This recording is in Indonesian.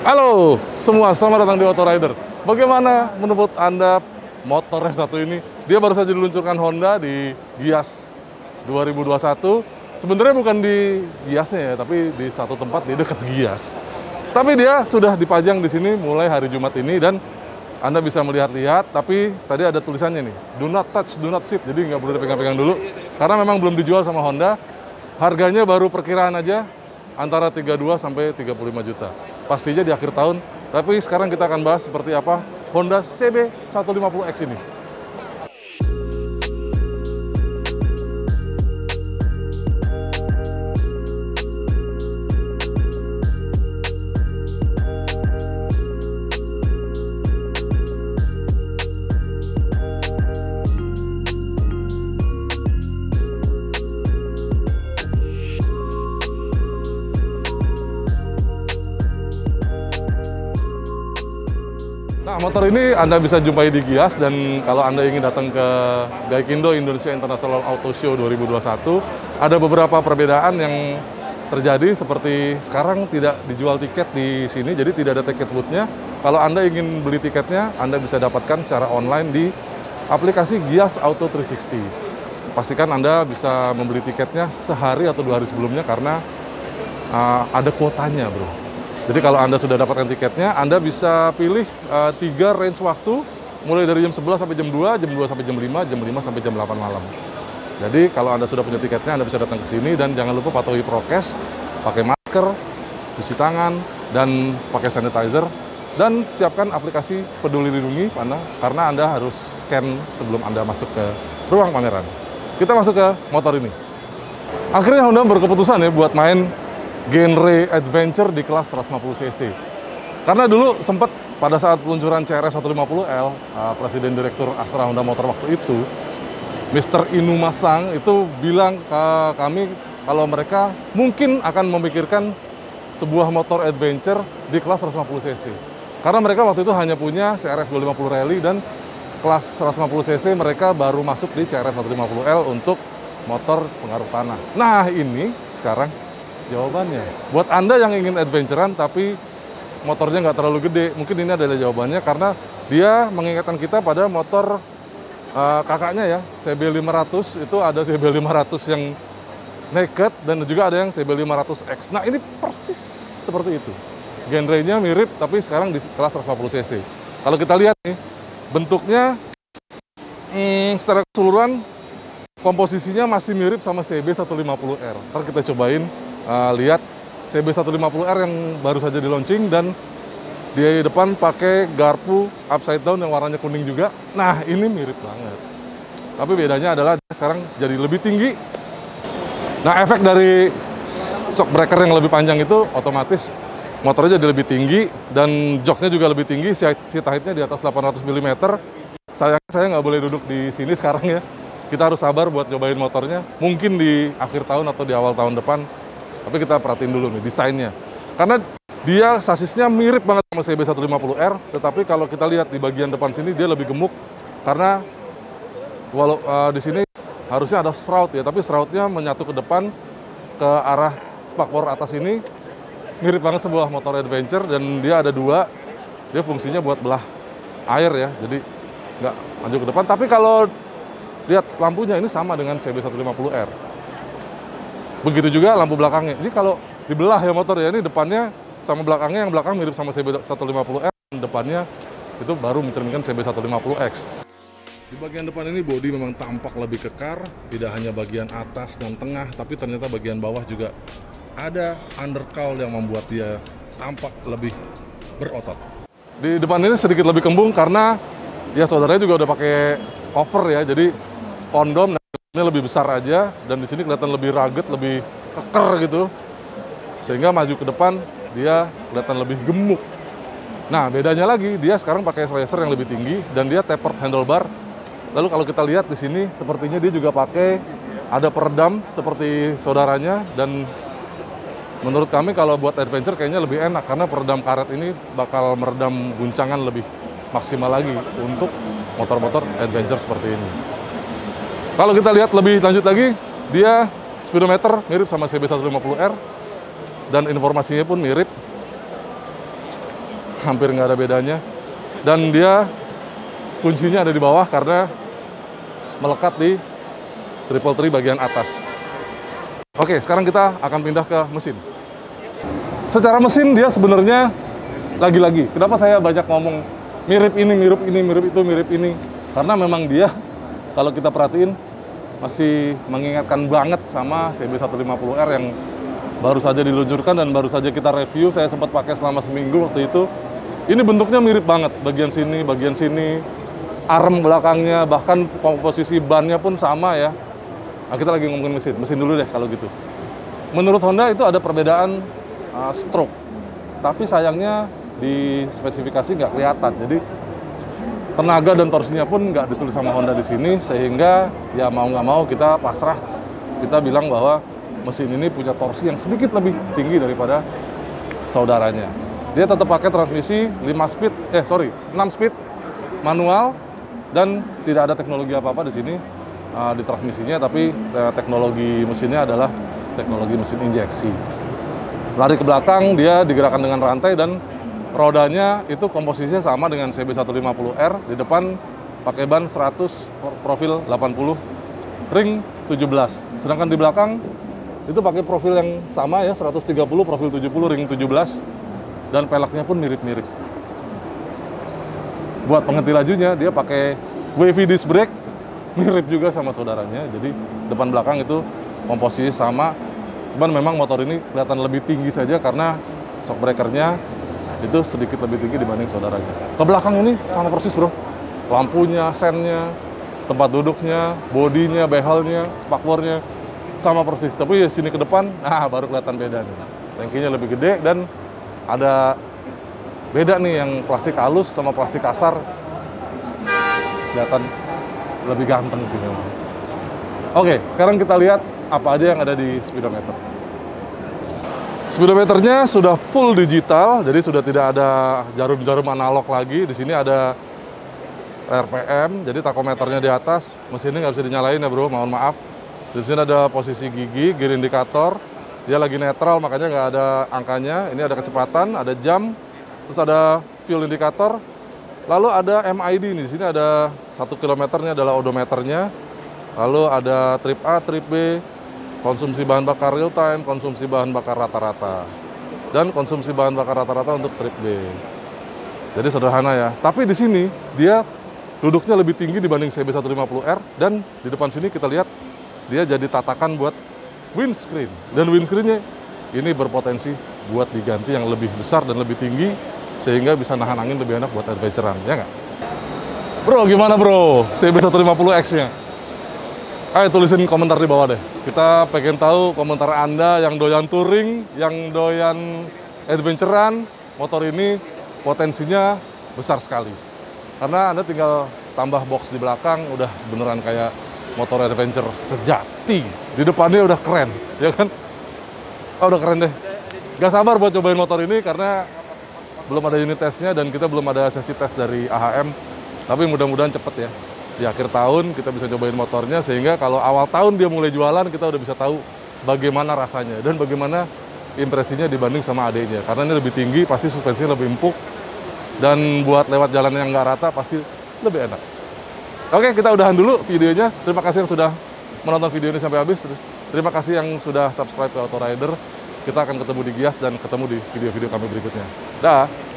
Halo semua, selamat datang di Auto Rider. Bagaimana menurut Anda motor yang satu ini? Dia baru saja diluncurkan Honda di Gias 2021. Sebenarnya bukan di Giasnya ya, tapi di satu tempat di dekat Gias. Tapi dia sudah dipajang di sini mulai hari Jumat ini dan Anda bisa melihat-lihat. Tapi tadi ada tulisannya nih, do not touch, do not sit. Jadi nggak boleh dipegang-pegang dulu karena memang belum dijual sama Honda. Harganya baru perkiraan aja antara 32 sampai 35 juta. Pastinya di akhir tahun. Tapi sekarang kita akan bahas seperti apa Honda CB150X ini. Nah, motor ini Anda bisa jumpai di Gias, dan kalau Anda ingin datang ke Gaikindo Indonesia International Auto Show 2021, ada beberapa perbedaan yang terjadi, seperti sekarang tidak dijual tiket di sini, jadi tidak ada tiket booth-nya. Kalau Anda ingin beli tiketnya, Anda bisa dapatkan secara online di aplikasi Gias Auto 360. Pastikan Anda bisa membeli tiketnya sehari atau 2 hari sebelumnya karena ada kuotanya, bro. Jadi kalau Anda sudah dapatkan tiketnya, Anda bisa pilih 3 range waktu, mulai dari jam 11 sampai jam 2, jam 2 sampai jam 5, jam 5 sampai jam 8 malam. Jadi kalau Anda sudah punya tiketnya, Anda bisa datang ke sini, dan jangan lupa patuhi prokes, pakai masker, cuci tangan, dan pakai sanitizer, dan siapkan aplikasi Peduli Lindungi karena Anda harus scan sebelum Anda masuk ke ruang pameran. Kita masuk ke motor ini. Akhirnya Honda berkeputusan ya buat main genre adventure di kelas 150cc. Karena dulu sempat pada saat peluncuran CRF 150L, Presiden Direktur Astra Honda Motor waktu itu, Mr. Inumasang itu bilang ke kami kalau mereka mungkin akan memikirkan sebuah motor adventure di kelas 150cc. Karena mereka waktu itu hanya punya CRF 250 Rally, dan kelas 150cc mereka baru masuk di CRF 150L untuk motor pengaruh tanah. Nah, ini sekarang jawabannya. Buat Anda yang ingin adventurean tapi motornya nggak terlalu gede, mungkin ini adalah jawabannya, karena dia mengingatkan kita pada motor kakaknya ya, CB500. Itu ada CB500 yang naked, dan juga ada yang CB500X. Nah, ini persis seperti itu. Genrenya mirip, tapi sekarang di kelas 150cc. Kalau kita lihat nih, bentuknya secara keseluruhan komposisinya masih mirip sama CB150R. Ntar kita cobain lihat CB150R yang baru saja di launching, dan di depan pakai garpu upside down yang warnanya kuning juga. Nah, ini mirip banget. Tapi bedanya adalah dia sekarang jadi lebih tinggi. Nah, efek dari shock breaker yang lebih panjang itu otomatis motornya jadi lebih tinggi, dan joknya juga lebih tinggi. Seat height-nya di atas 800 mm. Sayangnya saya nggak boleh duduk di sini sekarang ya. Kita harus sabar buat cobain motornya. Mungkin di akhir tahun atau di awal tahun depan. Tapi kita perhatiin dulu nih desainnya. Karena dia sasisnya mirip banget sama CB150R, tetapi kalau kita lihat di bagian depan sini dia lebih gemuk. Karena walau di sini harusnya ada shroud ya, tapi shroudnya menyatu ke depan ke arah spakbor atas ini. Mirip banget sebuah motor adventure, dan dia ada 2. Dia fungsinya buat belah air ya, jadi nggak maju ke depan. Tapi kalau lihat lampunya ini sama dengan CB150R. Begitu juga lampu belakangnya. Jadi kalau dibelah ya motor ya, ini depannya sama belakangnya, yang belakang mirip sama CB150R, dan depannya itu baru mencerminkan CB150X. Di bagian depan ini bodi memang tampak lebih kekar, tidak hanya bagian atas dan tengah, tapi ternyata bagian bawah juga ada undercowl yang membuat dia tampak lebih berotot. Di depan ini sedikit lebih kembung karena ya saudaranya juga udah pakai cover ya, jadi kondom ini lebih besar aja, dan di sini kelihatan lebih rugged, lebih keker gitu, sehingga maju ke depan dia kelihatan lebih gemuk. Nah, bedanya lagi dia sekarang pakai slicer yang lebih tinggi, dan dia tapered handlebar. Lalu kalau kita lihat di sini, sepertinya dia juga pakai ada peredam seperti saudaranya, dan menurut kami kalau buat adventure kayaknya lebih enak karena peredam karet ini bakal meredam guncangan lebih maksimal lagi untuk motor-motor adventure seperti ini. Kalau kita lihat lebih lanjut lagi, dia speedometer mirip sama CB150R, dan informasinya pun mirip. hampir nggak ada bedanya. Dan dia kuncinya ada di bawah karena melekat di triple tree bagian atas. Oke, sekarang kita akan pindah ke mesin. Secara mesin dia sebenarnya lagi-lagi, kenapa saya banyak ngomong mirip ini, mirip ini, mirip itu, mirip ini? Karena memang dia, kalau kita perhatiin, masih mengingatkan banget sama CB150R yang baru saja diluncurkan dan baru saja kita review. Saya sempat pakai selama seminggu waktu itu. Ini bentuknya mirip banget, bagian sini, arm belakangnya, bahkan komposisi bannya pun sama ya. Nah, kita lagi ngomongin mesin dulu deh kalau gitu. Menurut Honda itu ada perbedaan stroke, tapi sayangnya di spesifikasi nggak kelihatan. Jadi tenaga dan torsinya pun nggak ditulis sama Honda di sini, sehingga ya mau nggak mau kita pasrah, kita bilang bahwa mesin ini punya torsi yang sedikit lebih tinggi daripada saudaranya. Dia tetap pakai transmisi 6 speed manual dan tidak ada teknologi apa-apa di sini di transmisinya, tapi teknologi mesinnya adalah teknologi mesin injeksi. Lari ke belakang dia digerakkan dengan rantai dan rodanya itu komposisinya sama dengan CB150R. Di depan pakai ban 100 profil 80 ring 17. Sedangkan di belakang itu pakai profil yang sama ya, 130 profil 70 ring 17 dan peleknya pun mirip-mirip. Buat penghenti lajunya dia pakai wavy disc brake, mirip juga sama saudaranya. Jadi depan belakang itu komposisi sama. Cuman memang motor ini kelihatan lebih tinggi saja karena shock breakernya itu sedikit lebih tinggi dibanding saudaranya. Ke belakang ini sama persis bro. Lampunya, sennya, tempat duduknya, bodinya, behelnya, spakbornya sama persis. Tapi ya sini ke depan, nah baru kelihatan beda nih. Tangkinya lebih gede dan ada beda nih yang plastik halus sama plastik kasar. Kelihatan lebih ganteng sih memang. Oke, sekarang kita lihat apa aja yang ada di speedometer. Speedometernya sudah full digital, jadi sudah tidak ada jarum-jarum analog lagi. Di sini ada RPM, jadi takometernya di atas. Mesinnya nggak bisa dinyalain ya bro, mohon maaf. Di sini ada posisi gigi, gear indikator. Dia lagi netral, makanya nggak ada angkanya. Ini ada kecepatan, ada jam, terus ada fuel indikator. Lalu ada MID nih, di sini ada 1 kilometernya adalah odometernya. Lalu ada trip A, trip B, konsumsi bahan bakar real time, konsumsi bahan bakar rata-rata, dan konsumsi bahan bakar rata-rata untuk trip B. Jadi sederhana ya. Tapi di sini dia duduknya lebih tinggi dibanding CB150R, dan di depan sini kita lihat dia jadi tatakan buat windscreen. Dan windscreennya ini berpotensi buat diganti yang lebih besar dan lebih tinggi, sehingga bisa nahan angin lebih enak buat adventure-an, ya nggak? Bro, gimana bro CB150X-nya? Ayo tulisin komentar di bawah deh. Kita pengen tahu komentar Anda yang doyan touring, yang doyan adventure-an. Motor ini potensinya besar sekali. Karena Anda tinggal tambah box di belakang, udah beneran kayak motor adventure sejati. Di depannya udah keren, ya kan? Oh, udah keren deh. Gak sabar buat cobain motor ini karena belum ada unit testnya dan kita belum ada sesi tes dari AHM. Tapi mudah-mudahan cepet ya. Di akhir tahun kita bisa cobain motornya, sehingga kalau awal tahun dia mulai jualan, kita udah bisa tahu bagaimana rasanya dan bagaimana impresinya dibanding sama adiknya. Karena ini lebih tinggi, pasti suspensinya lebih empuk, dan buat lewat jalan yang nggak rata pasti lebih enak. Oke, kita udahan dulu videonya. Terima kasih yang sudah menonton video ini sampai habis. Terima kasih yang sudah subscribe ke Auto Rider. Kita akan ketemu di Gias dan ketemu di video-video kami berikutnya. Dah.